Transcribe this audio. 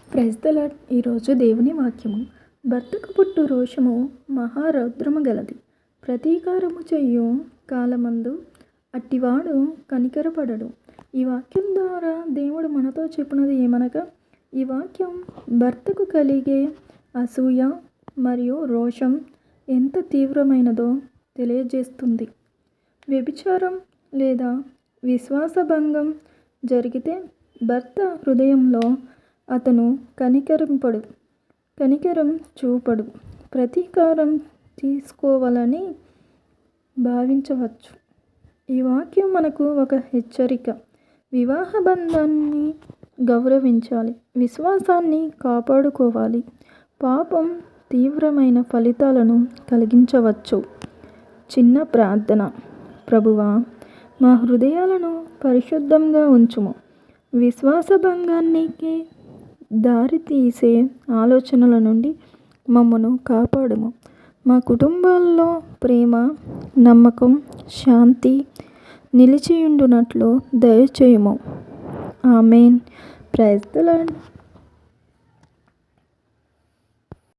Praise the lord. ఈరోజు దేవుని వాక్యము. భర్తకు పుట్టు రోషము మహారౌద్రము గలది, ప్రతీకారము చెయ్యు కాలమందు అట్టివాడు కనికరపడడు. ఈ వాక్యం ద్వారా దేవుడు మనతో చెప్పినది ఏమనగా, ఈ వాక్యం భర్తకు కలిగే అసూయ మరియు రోషం ఎంత తీవ్రమైనదో తెలియజేస్తుంది. వ్యభిచారం లేదా విశ్వాసభంగం జరిగితే భర్త హృదయంలో అతను కనికరం చూపడు, ప్రతీకారం తీసుకోవాలని భావించవచ్చు. ఈ వాక్యం మనకు ఒక హెచ్చరిక. వివాహ బంధాన్ని గౌరవించాలి, విశ్వాసాన్ని కాపాడుకోవాలి. పాపం తీవ్రమైన ఫలితాలను కలిగించవచ్చు. చిన్న ప్రార్థన. ప్రభువా, మా హృదయాలను పరిశుద్ధంగా ఉంచుము, విశ్వాసభంగానికి దారితీసే ఆలోచనల నుండి మమ్మను కాపాడుము. మా కుటుంబాల్లో ప్రేమ, నమ్మకం, శాంతి నిలిచియుండునట్లు దయచేయుము. ఆమేన్. Praise the lord.